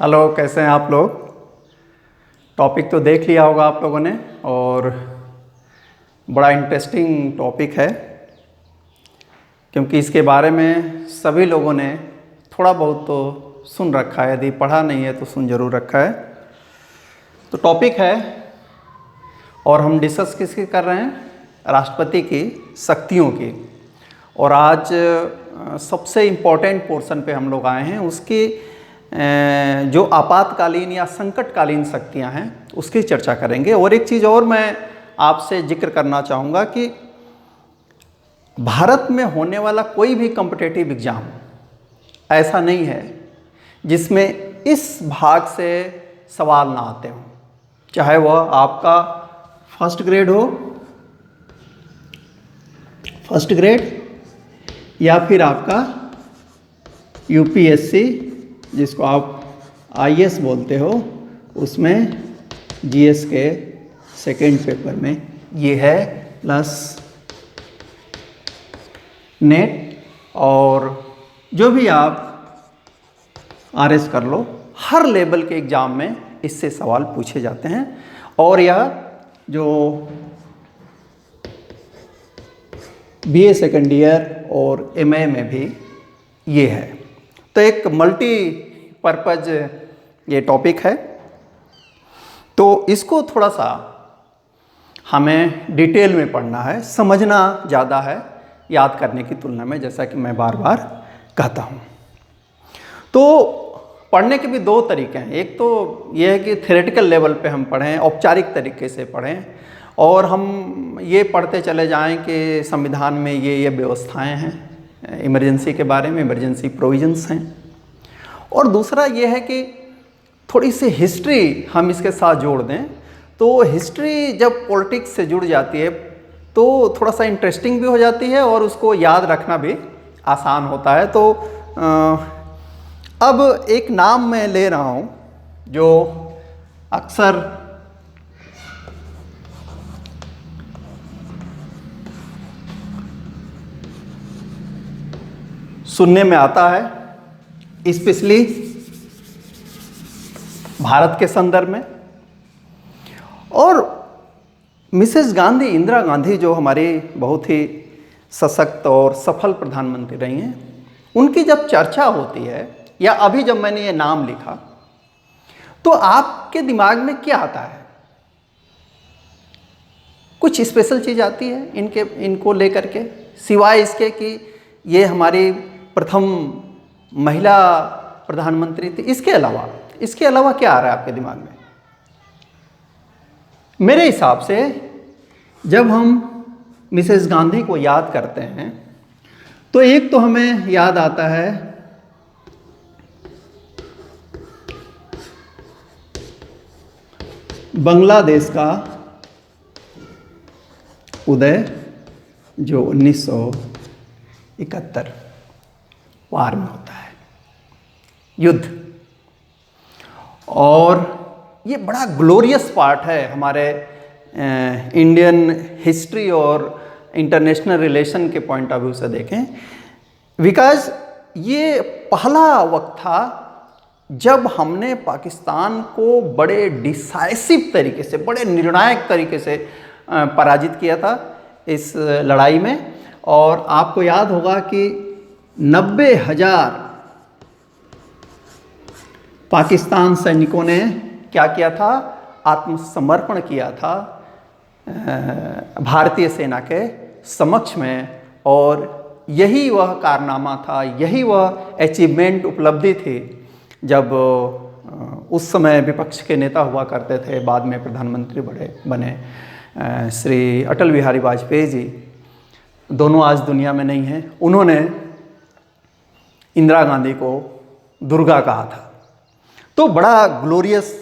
Hello, कैसे हैं आप लोग। टॉपिक तो देख लिया होगा आप लोगों ने और बड़ा इंटरेस्टिंग टॉपिक है क्योंकि इसके बारे में सभी लोगों ने थोड़ा बहुत तो सुन रखा है, यदि पढ़ा नहीं है तो सुन जरूर रखा है। तो टॉपिक है और हम डिस्कस किसकी कर रहे हैं, राष्ट्रपति की शक्तियों की। और आज सबसे इम्पोर्टेंट पोर्शन पे हम लोग आए हैं, उसकी जो आपातकालीन या संकटकालीन शक्तियां हैं उसकी चर्चा करेंगे। और एक चीज़ और मैं आपसे जिक्र करना चाहूँगा कि भारत में होने वाला कोई भी कॉम्पिटिटिव एग्ज़ाम ऐसा नहीं है जिसमें इस भाग से सवाल ना आते हों, चाहे वह आपका फर्स्ट ग्रेड या फिर आपका यूपीएससी जिसको आप आईएएस बोलते हो, उसमें जीएस के सेकेंड पेपर में ये है, प्लस नेट और जो भी आप आरएस कर लो, हर लेवल के एग्ज़ाम में इससे सवाल पूछे जाते हैं। और यह जो बीए सेकेंड ईयर और एमए में भी ये है। तो एक मल्टी पर्पज ये टॉपिक है, तो इसको थोड़ा सा हमें डिटेल में पढ़ना है, समझना ज़्यादा है याद करने की तुलना में, जैसा कि मैं बार बार कहता हूँ। तो पढ़ने के भी दो तरीके हैं। एक तो ये है कि थ्योरेटिकल लेवल पे हम पढ़ें, औपचारिक तरीके से पढ़ें और हम ये पढ़ते चले जाएं कि संविधान में ये व्यवस्थाएं हैं, इमरजेंसी के बारे में, इमरजेंसी प्रोविजंस हैं। और दूसरा ये है कि थोड़ी सी हिस्ट्री हम इसके साथ जोड़ दें, तो हिस्ट्री जब पॉलिटिक्स से जुड़ जाती है तो थोड़ा सा इंटरेस्टिंग भी हो जाती है और उसको याद रखना भी आसान होता है। तो अब एक नाम मैं ले रहा हूँ जो अक्सर सुनने में आता है, स्पेशली भारत के संदर्भ में। और मिसेस गांधी, इंदिरा गांधी, जो हमारी बहुत ही सशक्त और सफल प्रधानमंत्री रही हैं, उनकी जब चर्चा होती है या अभी जब मैंने ये नाम लिखा तो आपके दिमाग में क्या आता है? कुछ स्पेशल चीज़ आती है इनको लेकर के, सिवाय इसके कि ये हमारी प्रथम महिला प्रधानमंत्री थी? इसके अलावा क्या आ रहा है आपके दिमाग में? मेरे हिसाब से जब हम मिसेस गांधी को याद करते हैं तो एक तो हमें याद आता है बांग्लादेश का उदय, जो 1971 वार में होता है, युद्ध। और ये बड़ा ग्लोरियस पार्ट है हमारे इंडियन हिस्ट्री और इंटरनेशनल रिलेशन के पॉइंट ऑफ व्यू से देखें, बिकॉज ये पहला वक्त था जब हमने पाकिस्तान को बड़े डिसाइसिव तरीके से, बड़े निर्णायक तरीके से पराजित किया था इस लड़ाई में। और आपको याद होगा कि 90,000 पाकिस्तान सैनिकों ने क्या किया था? आत्मसमर्पण किया था भारतीय सेना के समक्ष में। और यही वह कारनामा था, यही वह अचीवमेंट, उपलब्धि थी जब उस समय विपक्ष के नेता हुआ करते थे, बाद में प्रधानमंत्री बने श्री अटल बिहारी वाजपेयी जी। दोनों आज दुनिया में नहीं हैं। उन्होंने इंदिरा गांधी को दुर्गा कहा था। तो बड़ा ग्लोरियस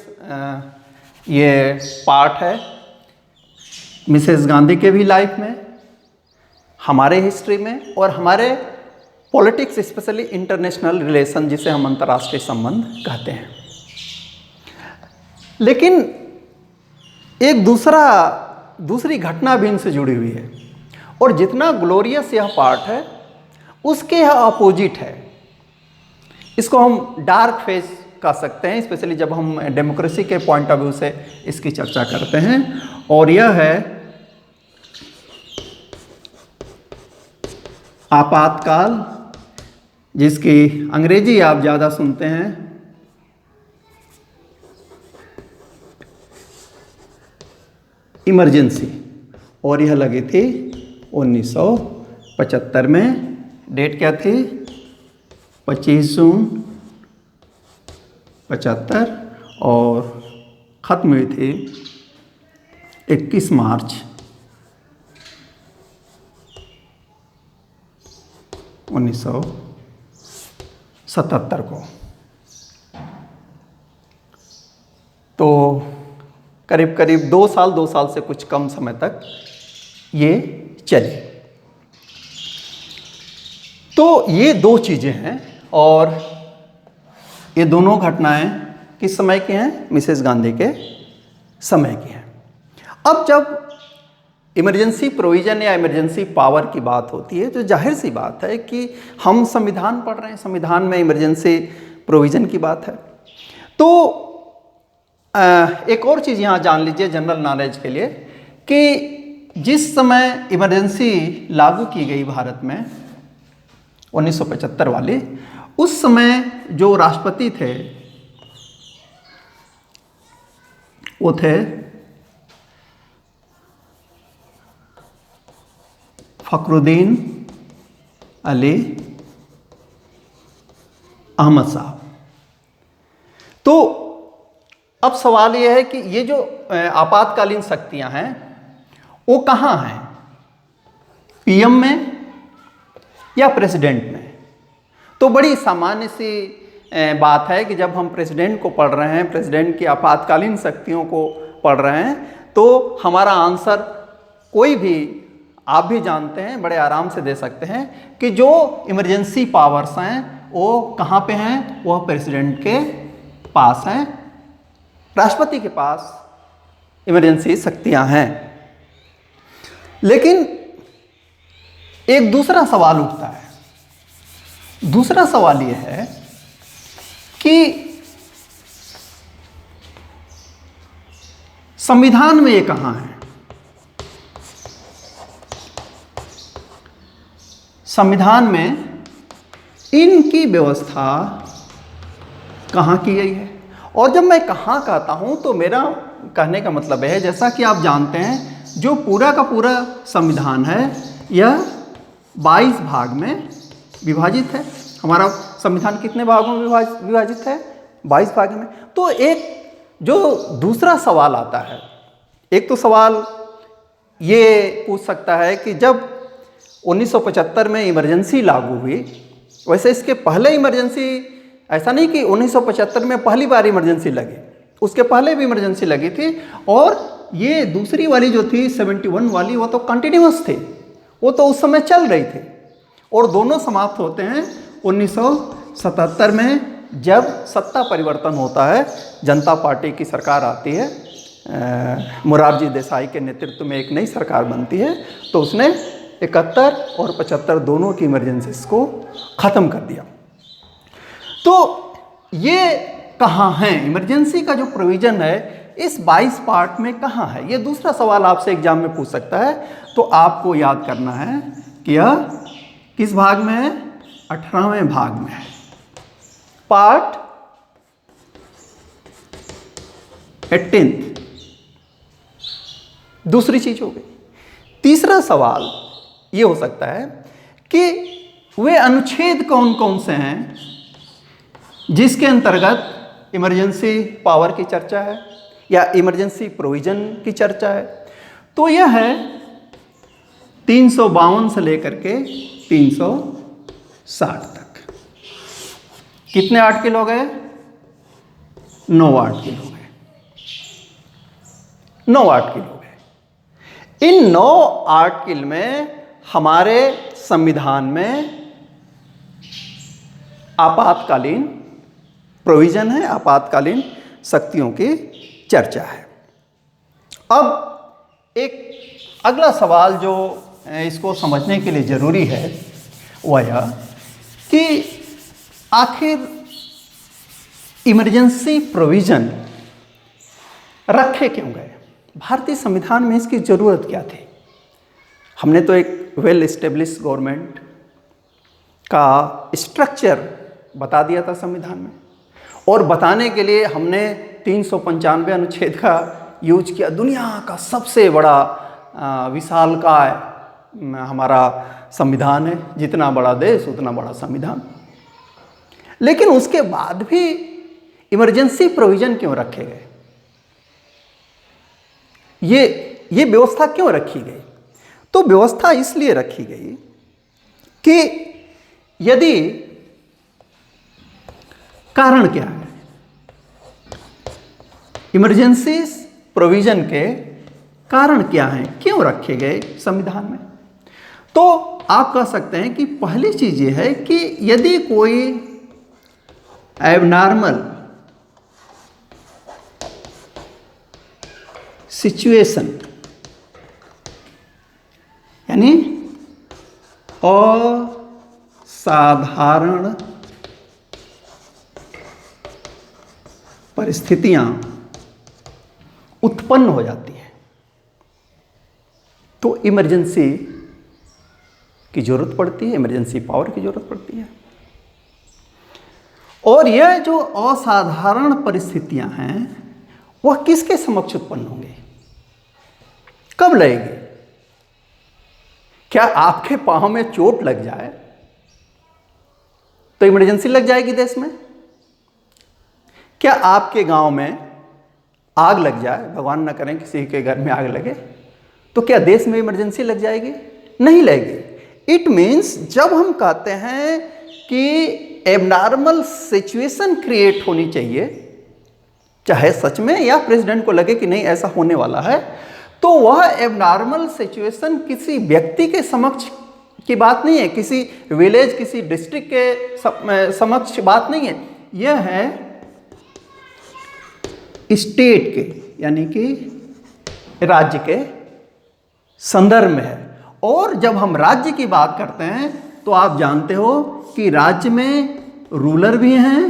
ये पार्ट है मिसेस गांधी के भी लाइफ में, हमारे हिस्ट्री में और हमारे पॉलिटिक्स, स्पेशली इंटरनेशनल रिलेशन, जिसे हम अंतर्राष्ट्रीय संबंध कहते हैं। लेकिन एक दूसरी घटना भी इनसे जुड़ी हुई है और जितना ग्लोरियस यह पार्ट है उसके यह अपोजिट है। इसको हम डार्क फेज कह सकते हैं, स्पेशली जब हम डेमोक्रेसी के पॉइंट ऑफ व्यू से इसकी चर्चा करते हैं। और यह है आपातकाल, जिसकी अंग्रेजी आप ज़्यादा सुनते हैं, इमरजेंसी। और यह लगी थी 1975 में। डेट क्या थी? 25 जून 75 और ख़त्म हुई थी 21 मार्च 1977 को। तो करीब करीब 2 साल से कुछ कम समय तक ये चली। तो ये 2 चीज़ें हैं और ये दोनों घटनाएं किस समय की हैं? मिसेस गांधी के समय की हैं। अब जब इमरजेंसी प्रोविज़न या इमरजेंसी पावर की बात होती है तो जाहिर सी बात है कि हम संविधान पढ़ रहे हैं, संविधान में इमरजेंसी प्रोविज़न की बात है। तो एक और चीज़ यहाँ जान लीजिए जनरल नॉलेज के लिए कि जिस समय इमरजेंसी लागू की गई भारत में 1975 वाली, उस समय जो राष्ट्रपति थे वो थे फखरुद्दीन अली अहमद साहब। तो अब सवाल यह है कि ये जो आपातकालीन शक्तियां हैं वो कहाँ हैं? पीएम में या प्रेसिडेंट में? तो बड़ी सामान्य सी बात है कि जब हम प्रेसिडेंट को पढ़ रहे हैं, प्रेसिडेंट की आपातकालीन शक्तियों को पढ़ रहे हैं, तो हमारा आंसर कोई भी, आप भी जानते हैं, बड़े आराम से दे सकते हैं कि जो इमरजेंसी पावर्स हैं वो कहाँ पे हैं? वह प्रेसिडेंट के पास हैं, राष्ट्रपति के पास इमरजेंसी शक्तियां हैं। लेकिन एक दूसरा सवाल उठता है। दूसरा सवाल यह है कि संविधान में ये कहाँ है? संविधान में इनकी व्यवस्था कहाँ की गई है? और जब मैं कहाँ कहता हूँ तो मेरा कहने का मतलब है, जैसा कि आप जानते हैं, जो पूरा का पूरा संविधान है यह 22 भाग में विभाजित है। हमारा संविधान कितने भागों में विभाजित है? 22 भाग में। तो एक जो दूसरा सवाल आता है, एक तो सवाल ये पूछ सकता है कि जब 1975 में इमरजेंसी लागू हुई, वैसे इसके पहले इमरजेंसी, ऐसा नहीं कि 1975 में पहली बार इमरजेंसी लगी, उसके पहले भी इमरजेंसी लगी थी। और ये दूसरी वाली जो थी 71 वाली, वो तो कंटिन्यूअस थी, वो तो उस समय चल रही थी। और दोनों समाप्त होते हैं 1977 में, जब सत्ता परिवर्तन होता है, जनता पार्टी की सरकार आती है, मोरारजी देसाई के नेतृत्व में एक नई सरकार बनती है। तो उसने 71 और 75 दोनों की इमरजेंसीज को ख़त्म कर दिया। तो ये कहाँ हैं? इमरजेंसी का जो प्रोविज़न है इस 22 पार्ट में कहाँ है? ये दूसरा सवाल आपसे एग्जाम में पूछ सकता है। तो आपको याद करना है कि यह किस भाग में है? 18वें भाग में है, पार्ट 18। दूसरी चीज हो गई। तीसरा सवाल ये हो सकता है कि वे अनुच्छेद कौन कौन से हैं जिसके अंतर्गत इमरजेंसी पावर की चर्चा है या इमरजेंसी प्रोविजन की चर्चा है। तो यह है 352 से लेकर के 360 तक। कितने आर्टिकल हो गए? 9 आर्टिकल हो गए। 9 आर्टिकल हो गए। इन 9 आर्टिकल में हमारे संविधान में आपातकालीन प्रोविजन है, आपातकालीन शक्तियों की चर्चा है। अब एक अगला सवाल जो इसको समझने के लिए ज़रूरी है वह यह कि आखिर इमरजेंसी प्रोविज़न रखे क्यों गए? भारतीय संविधान में इसकी ज़रूरत क्या थी? हमने तो एक वेल एस्टेब्लिश गवर्नमेंट का स्ट्रक्चर बता दिया था संविधान में, और बताने के लिए हमने 395 अनुच्छेद का यूज किया। दुनिया का सबसे बड़ा विशालकाय हमारा संविधान है, जितना बड़ा देश उतना बड़ा संविधान। लेकिन उसके बाद भी इमरजेंसी प्रोविज़न क्यों रखे गए? ये व्यवस्था क्यों रखी गई? तो व्यवस्था इसलिए रखी गई कि यदि कारण क्या है, इमरजेंसी प्रोविज़न के कारण क्या हैं, क्यों रखे गए संविधान में? तो आप कह सकते हैं कि पहली चीज़ ये है कि यदि कोई एबनॉर्मल सिचुएशन यानी असाधारण परिस्थितियां उत्पन्न हो जाती हैं तो इमरजेंसी की जरूरत पड़ती है, इमरजेंसी पावर की जरूरत पड़ती है। और यह जो असाधारण परिस्थितियां हैं वह किसके समक्ष उत्पन्न होंगी, कब लगेगी? क्या आपके पांव में चोट लग जाए तो इमरजेंसी लग जाएगी देश में? क्या आपके गांव में आग लग जाए, भगवान न करें किसी के घर में आग लगे, तो क्या देश में इमरजेंसी लग जाएगी? नहीं लगेगी। इट मीन्स जब हम कहते हैं कि एबनॉर्मल सिचुएशन क्रिएट होनी चाहिए, चाहे सच में या प्रेसिडेंट को लगे कि नहीं ऐसा होने वाला है, तो वह एबनॉर्मल सिचुएशन किसी व्यक्ति के समक्ष की बात नहीं है, किसी विलेज, किसी डिस्ट्रिक्ट के समक्ष बात नहीं है। यह है स्टेट के यानी कि राज्य के संदर्भ में है। और जब हम राज्य की बात करते हैं तो आप जानते हो कि राज्य में रूलर भी हैं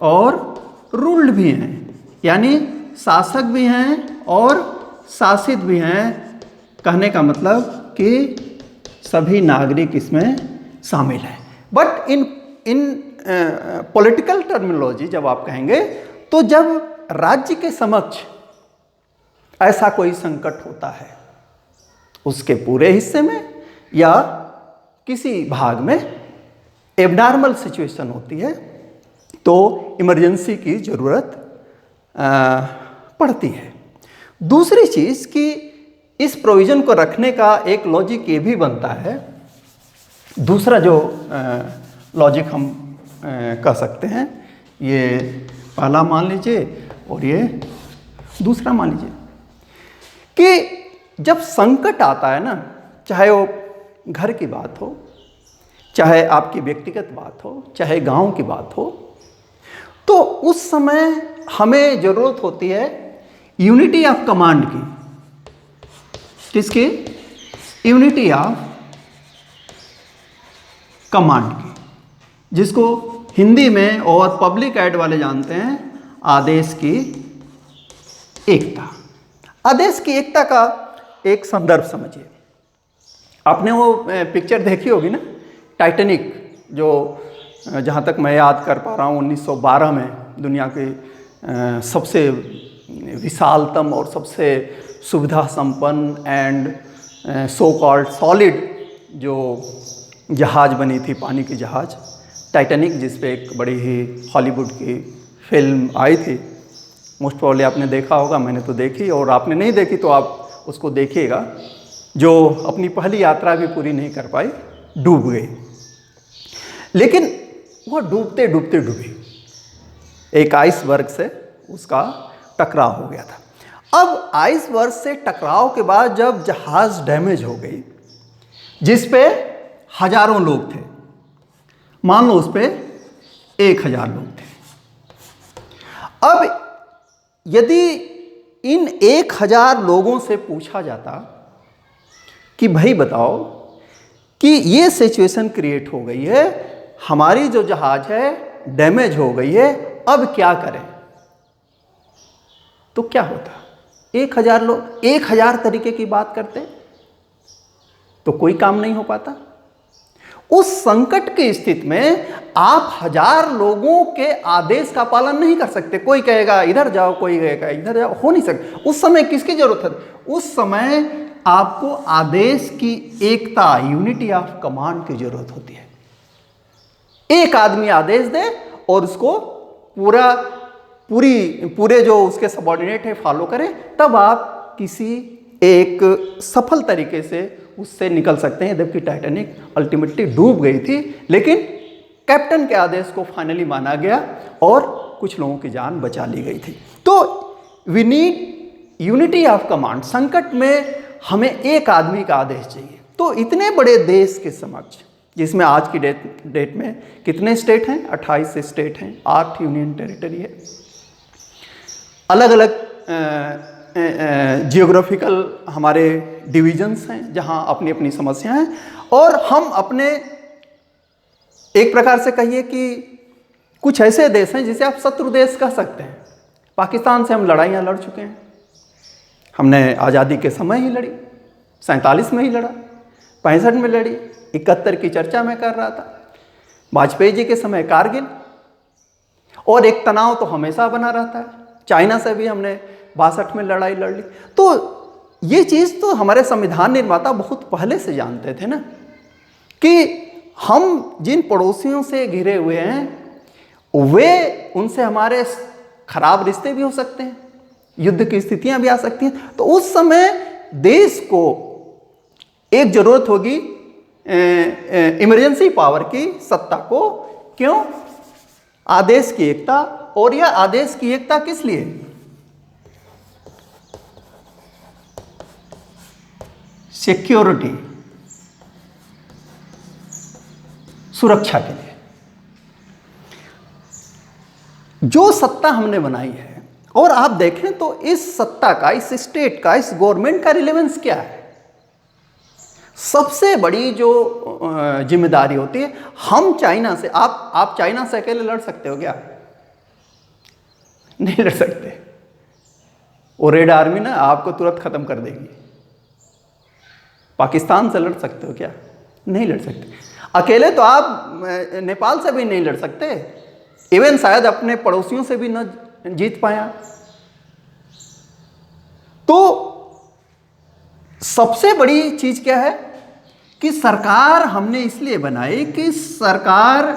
और रूल्ड भी हैं, यानी शासक भी हैं और शासित भी हैं। कहने का मतलब कि सभी नागरिक इसमें शामिल हैं। बट इन पॉलिटिकल टर्मिनोलॉजी जब आप कहेंगे तो जब राज्य के समक्ष ऐसा कोई संकट होता है, उसके पूरे हिस्से में या किसी भाग में एबनॉर्मल सिचुएशन होती है, तो इमरजेंसी की ज़रूरत पड़ती है। दूसरी चीज़ कि इस प्रोविज़न को रखने का एक लॉजिक ये भी बनता है, दूसरा जो लॉजिक हम कह सकते हैं, ये पहला मान लीजिए और ये दूसरा मान लीजिए कि जब संकट आता है ना, चाहे वो घर की बात हो, चाहे आपकी व्यक्तिगत बात हो, चाहे गांव की बात हो, तो उस समय हमें ज़रूरत होती है यूनिटी ऑफ कमांड की। किसकी? यूनिटी ऑफ कमांड की, जिसको हिंदी में और पब्लिक एड वाले जानते हैं आदेश की एकता। आदेश की एकता का एक संदर्भ समझिए। आपने वो पिक्चर देखी होगी ना, टाइटैनिक, जो जहाँ तक मैं याद कर पा रहा हूँ 1912 में दुनिया के सबसे विशालतम और सबसे सुविधा संपन्न एंड सो कॉल्ड सॉलिड जो जहाज़ बनी थी, पानी की जहाज़ टाइटैनिक, जिस पे एक बड़ी ही हॉलीवुड की फिल्म आई थी। मोस्ट प्रॉब्ली आपने देखा होगा, मैंने तो देखी, और आपने नहीं देखी तो आप उसको देखिएगा। जो अपनी पहली यात्रा भी पूरी नहीं कर पाई, डूब गई। लेकिन वह डूबते डूबते डूबी, एक आइसबर्ग से उसका टकराव हो गया था। अब आइसबर्ग से टकराव के बाद जब जहाज़ डैमेज हो गई, जिस पे हजारों लोग थे, मान लो उस पे 1000 लोग थे। अब यदि इन 1000 लोगों से पूछा जाता कि भाई बताओ कि ये सिचुएशन क्रिएट हो गई है, हमारी जो जहाज़ है डैमेज हो गई है, अब क्या करें, तो क्या होता, 1000 लोग 1000 तरीके की बात करते तो कोई काम नहीं हो पाता। उस संकट की स्थिति में आप 1000 लोगों के आदेश का पालन नहीं कर सकते। कोई कहेगा इधर जाओ, कोई कहेगा इधर जाओ, हो नहीं सकता। उस समय किसकी जरूरत है? उस समय आपको आदेश की एकता, यूनिटी ऑफ कमांड की जरूरत होती है। एक आदमी आदेश दे और उसको पूरे जो उसके सबऑर्डिनेट है फॉलो करें, तब आप किसी एक सफल तरीके से उससे निकल सकते हैं। जबकि टाइटैनिक अल्टीमेटली डूब गई थी, लेकिन कैप्टन के आदेश को फाइनली माना गया और कुछ लोगों की जान बचा ली गई थी। तो we need unity of command. संकट में हमें एक आदमी का आदेश चाहिए। तो इतने बड़े देश के समक्ष, जिसमें आज की डेट में कितने स्टेट हैं? 28 स्टेट हैं, 8 यूनियन टेरिटरी है, अलग अलग जियोग्राफिकल हमारे डिवीजन्स हैं जहां अपनी अपनी समस्याएं हैं। और हम अपने एक प्रकार से कहिए कि कुछ ऐसे देश हैं जिसे आप शत्रु देश कह सकते हैं। पाकिस्तान से हम लड़ाइयाँ लड़ चुके हैं। हमने आज़ादी के समय ही लड़ी, 47 में ही लड़ा, 65 में लड़ी, 71 की चर्चा में कर रहा था, वाजपेयी जी के समय कारगिल। और एक तनाव तो हमेशा बना रहता है। चाइना से भी हमने 62 में लड़ाई लड़ ली। तो ये चीज़ तो हमारे संविधान निर्माता बहुत पहले से जानते थे ना, कि हम जिन पड़ोसियों से घिरे हुए हैं वे उनसे हमारे खराब रिश्ते भी हो सकते हैं, युद्ध की स्थितियां भी आ सकती हैं। तो उस समय देश को एक जरूरत होगी इमरजेंसी पावर की, सत्ता को। क्यों? आदेश की एकता। और यह आदेश की एकता किस लिए? सिक्योरिटी, सुरक्षा के लिए। जो सत्ता हमने बनाई है, और आप देखें तो इस सत्ता का, इस स्टेट का, इस गवर्नमेंट का रिलेवेंस क्या है? सबसे बड़ी जो जिम्मेदारी होती है, हम चाइना से, आप चाइना से अकेले लड़ सकते हो क्या? नहीं लड़ सकते। वो रेड आर्मी ना आपको तुरंत खत्म कर देगी। पाकिस्तान से लड़ सकते हो क्या? नहीं लड़ सकते। अकेले तो आप नेपाल से भी नहीं लड़ सकते, इवन शायद अपने पड़ोसियों से भी न जीत पाया। तो सबसे बड़ी चीज क्या है कि सरकार हमने इसलिए बनाई कि सरकार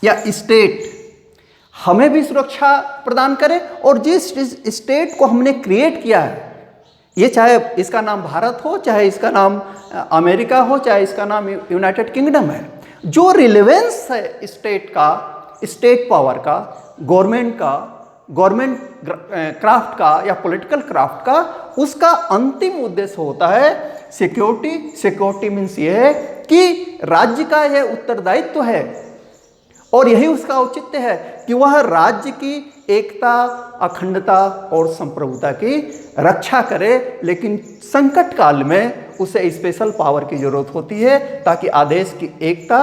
या स्टेट हमें भी सुरक्षा प्रदान करे। और जिस स्टेट को हमने क्रिएट किया है, ये चाहे इसका नाम भारत हो, चाहे इसका नाम अमेरिका हो, चाहे इसका नाम यूनाइटेड किंगडम है, जो रिलेवेंस है स्टेट का, स्टेट पावर का, गवर्नमेंट का, गवर्नमेंट क्राफ्ट का या पॉलिटिकल क्राफ्ट का, उसका अंतिम उद्देश्य होता है सिक्योरिटी। सिक्योरिटी मीन्स ये है कि राज्य का यह उत्तरदायित्व है और यही उसका औचित्य है कि वह राज्य की एकता, अखंडता और संप्रभुता की रक्षा करे। लेकिन संकट काल में उसे स्पेशल पावर की जरूरत होती है ताकि आदेश की एकता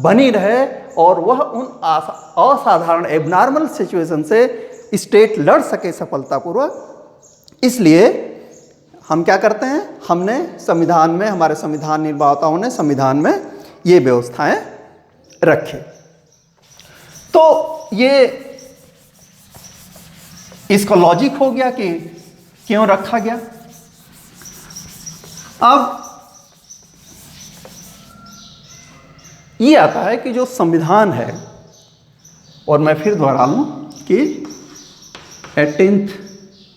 बनी रहे और वह उन असाधारण एबनॉर्मल सिचुएशन से स्टेट लड़ सके सफलतापूर्वक। इसलिए हम क्या करते हैं, हमने संविधान में, हमारे संविधान निर्माताओं ने संविधान में ये व्यवस्थाएं रखी। तो ये इसका लॉजिक हो गया कि क्यों रखा गया। अब ये आता है कि जो संविधान है, और मैं फिर दोहरा लूं कि 18th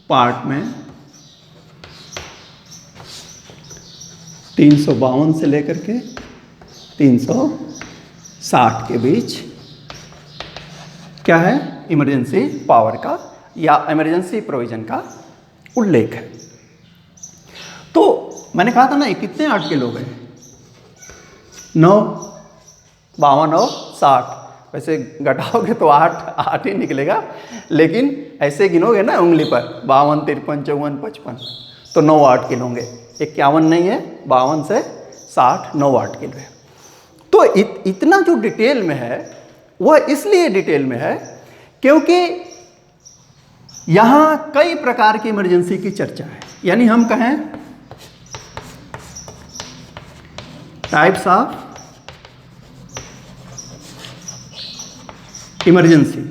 पार्ट में 352 से लेकर के 360 के बीच क्या है, इमरजेंसी पावर का या इमरजेंसी प्रोविजन का उल्लेख है। तो मैंने कहा था ना, ये कितने आर्टिकल हो गए? 9, 52 और 60। वैसे घटाओगे तो 8 ही निकलेगा, लेकिन ऐसे गिनोगे ना उंगली पर 52, 53, 54, 55, तो 9 आर्टिकल होंगे। 51 नहीं है, 52 से 60 9 आर्टिकल है। तो इतना जो डिटेल में है वह इसलिए डिटेल में है क्योंकि यहां कई प्रकार की इमरजेंसी की चर्चा है। यानी हम कहें टाइप्स ऑफ इमरजेंसी,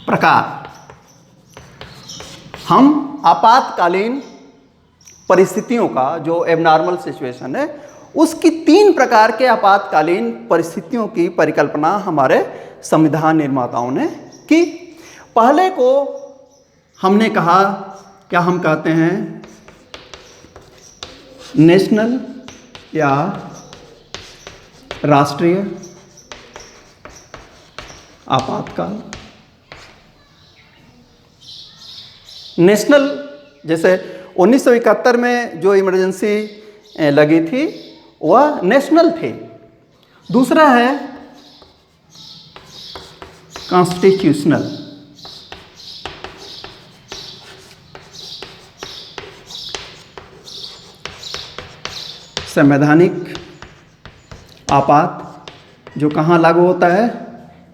प्रकार। हम आपातकालीन परिस्थितियों का, जो एबनॉर्मल सिचुएशन है, उसकी 3 प्रकार के आपातकालीन परिस्थितियों की परिकल्पना हमारे संविधान निर्माताओं ने की। पहले को हमने कहा, क्या हम कहते हैं, नेशनल या राष्ट्रीय आपातकाल। नेशनल, जैसे 1971 में जो इमरजेंसी लगी थी वह नेशनल थी। दूसरा है कॉन्स्टिट्यूशनल, संवैधानिक आपात, जो कहाँ लागू होता है,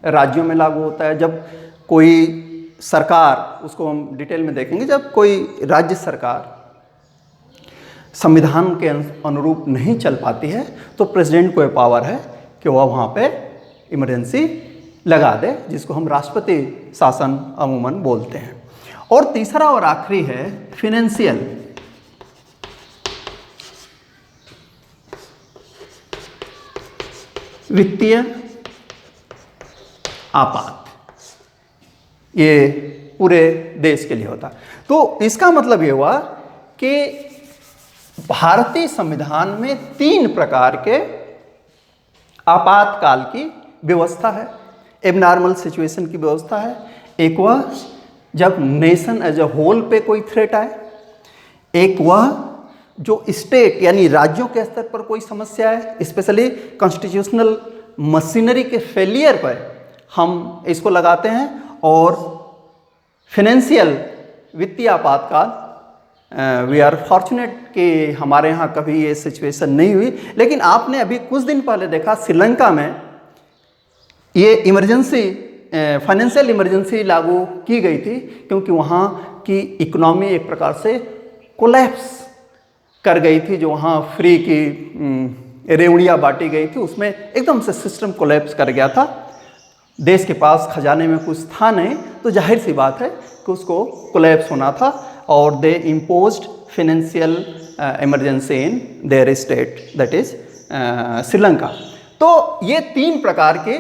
राज्यों में लागू होता है। जब कोई सरकार, उसको हम डिटेल में देखेंगे, जब कोई राज्य सरकार संविधान के अनुरूप नहीं चल पाती है तो प्रेसिडेंट को ये पावर है कि वह वहाँ पे इमरजेंसी लगा दे, जिसको हम राष्ट्रपति शासन अमूमन बोलते हैं। और तीसरा और आखिरी है फिनेंशियल, वित्तीय आपात। ये पूरे देश के लिए होता। तो इसका मतलब ये हुआ कि भारतीय संविधान में 3 प्रकार के आपातकाल की व्यवस्था है, एबनॉर्मल सिचुएशन की व्यवस्था है। एक वह जब नेशन एज अ होल पे कोई थ्रेट आए, एक वह जो स्टेट यानी राज्यों के स्तर पर कोई समस्या है, स्पेशली कॉन्स्टिट्यूशनल मशीनरी के फेलियर पर हम इसको लगाते हैं। और फिनेंशियल, वित्तीय आपातकाल, वी आर फॉर्चुनेट कि हमारे यहाँ कभी ये सिचुएशन नहीं हुई। लेकिन आपने अभी कुछ दिन पहले देखा श्रीलंका में ये इमरजेंसी, फाइनेंशियल इमरजेंसी लागू की गई थी, क्योंकि वहाँ की इकोनॉमी एक प्रकार से कोलैप्स कर गई थी। जो वहाँ फ्री की रेवड़ियाँ बांटी गई थी, उसमें एकदम से सिस्टम कोलैप्स कर गया था। देश के पास खजाने में कुछ था नहीं, तो जाहिर सी बात है कि उसको कोलैप्स होना था। और they imposed financial emergency in their state, that is Sri Lanka. तो ये 3 प्रकार के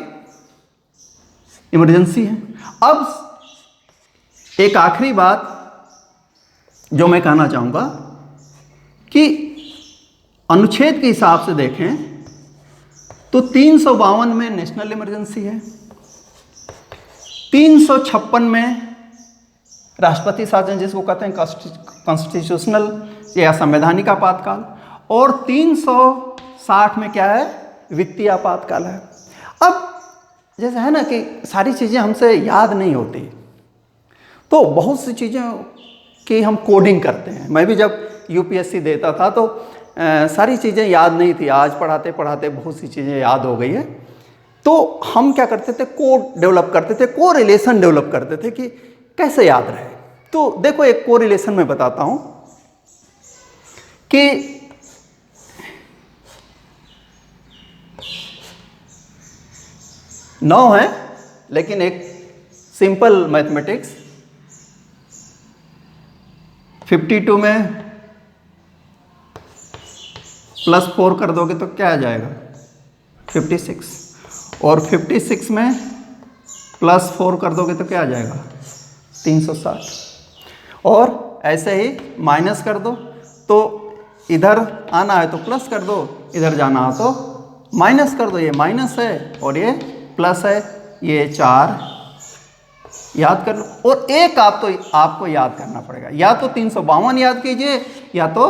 इमरजेंसी हैं। अब एक आखिरी बात जो मैं कहना चाहूँगा कि अनुच्छेद के हिसाब से देखें तो 352 में नेशनल इमरजेंसी है, 356 में राष्ट्रपति शासन जिसको कहते हैं कॉन्स्टिट्यूशनल या संवैधानिक आपातकाल, और 360 में क्या है, वित्तीय आपातकाल है। अब जैसे है ना कि सारी चीज़ें हमसे याद नहीं होती, तो बहुत सी चीज़ें की हम कोडिंग करते हैं। मैं भी जब यूपीएससी देता था तो सारी चीज़ें याद नहीं थी। आज पढ़ाते पढ़ाते बहुत सी चीज़ें याद हो गई है। तो हम क्या करते थे, कोड डेवलप करते थे, को रिलेशन डेवलप करते थे कि कैसे याद रहे। तो देखो एक को रिलेशन में बताता हूं कि नौ है, लेकिन एक सिंपल मैथमेटिक्स 52 में +4 कर दोगे तो क्या आ जाएगा, 56। और 56 में +4 कर दोगे तो क्या आ जाएगा, 360। और ऐसे ही माइनस कर दो, तो इधर आना है तो प्लस कर दो, इधर जाना हो तो माइनस कर दो। ये माइनस है और ये प्लस है, ये 4 याद कर लो। और एक आपको याद करना पड़ेगा, या तो 352 याद कीजिए या तो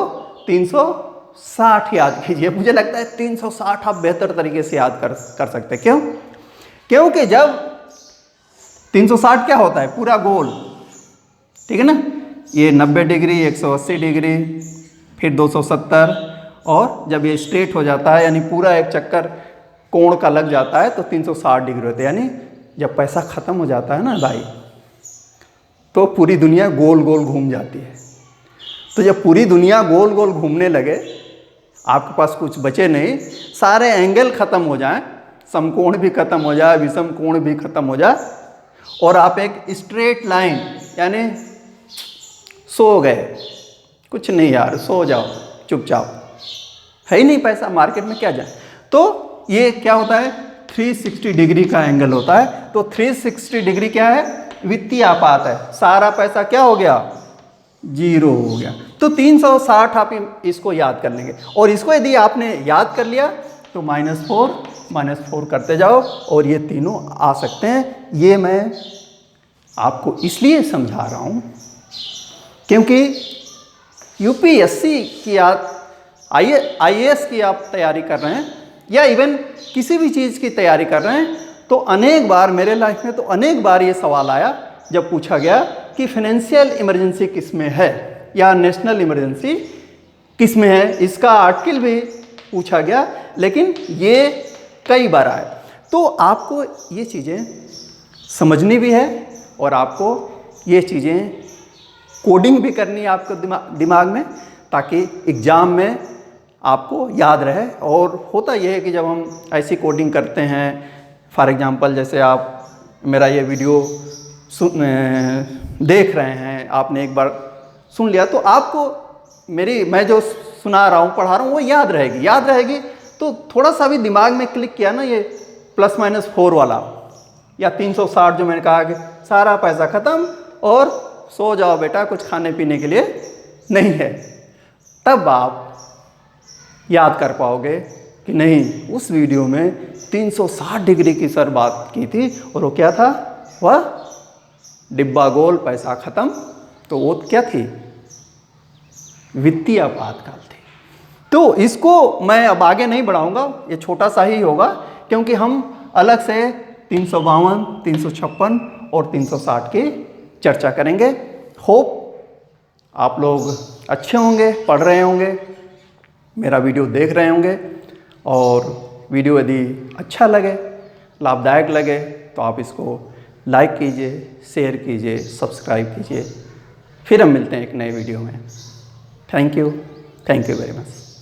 360 याद कीजिए। मुझे लगता है 360 आप बेहतर तरीके से याद कर सकते हैं। क्यों? क्योंकि जब 360 क्या होता है, पूरा गोल, ठीक है ना, ये 90 डिग्री, 180 डिग्री, फिर 270, और जब ये स्ट्रेट हो जाता है यानी पूरा एक चक्कर कोण का लग जाता है तो 360 डिग्री होते हैं। यानी जब पैसा ख़त्म हो जाता है ना भाई, तो पूरी दुनिया गोल गोल घूम जाती है। तो जब पूरी दुनिया गोल गोल घूमने लगे, आपके पास कुछ बचे नहीं, सारे एंगल ख़त्म हो जाएं, समकोण भी ख़त्म हो जाए, विषम कोण भी ख़त्म हो जाए, और आप एक स्ट्रेट लाइन यानी सो गए, कुछ नहीं यार, सो जाओ चुपचाप, है ही नहीं पैसा, मार्केट में क्या जाए, तो ये क्या होता है, 360 डिग्री का एंगल होता है। तो 360 डिग्री क्या है, वित्तीय आपात है। सारा पैसा क्या हो गया, जीरो हो गया। तो 360 आप इसको याद कर लेंगे, और इसको यदि आपने याद कर लिया तो -4 करते जाओ, और ये तीनों आ सकते हैं। ये मैं आपको इसलिए समझा रहा हूँ क्योंकि यूपीएससी की आप आईएएस की आप तैयारी कर रहे हैं, या इवन किसी भी चीज़ की तैयारी कर रहे हैं, तो अनेक बार मेरे लाइफ में तो अनेक बार ये सवाल आया जब पूछा गया कि फाइनेंशियल इमरजेंसी किस में है या नेशनल इमरजेंसी किस में है। इसका आर्टिकल भी पूछा गया, लेकिन ये कई बार आया। तो आपको ये चीज़ें समझनी भी है, और आपको ये चीज़ें कोडिंग भी करनी है आपको दिमाग में, ताकि एग्ज़ाम में आपको याद रहे। और होता यह है कि जब हम ऐसी कोडिंग करते हैं, फॉर एग्जांपल जैसे आप मेरा ये वीडियो देख रहे हैं, आपने एक बार सुन लिया, तो आपको मैं जो सुना रहा हूँ, पढ़ा रहा हूँ, वो याद रहेगी। तो थोड़ा सा भी दिमाग में क्लिक किया ना, ये +-4 वाला या 360 जो मैंने कहा कि सारा पैसा ख़त्म और सो जाओ बेटा, कुछ खाने पीने के लिए नहीं है, तब आप याद कर पाओगे कि नहीं, उस वीडियो में 360 डिग्री की सर बात की थी, और वो क्या था, वह डिब्बा गोल पैसा ख़त्म। तो वो क्या थी, वित्तीय आपातकाल थी। तो इसको मैं अब आगे नहीं बढ़ाऊंगा, ये छोटा सा ही होगा, क्योंकि हम अलग से 352, 356 और 360 की चर्चा करेंगे। होप आप लोग अच्छे होंगे, पढ़ रहे होंगे, मेरा वीडियो देख रहे होंगे, और वीडियो यदि अच्छा लगे, लाभदायक लगे, तो आप इसको लाइक कीजिए, शेयर कीजिए, सब्सक्राइब कीजिए। फिर हम मिलते हैं एक नए वीडियो में। Thank you very much.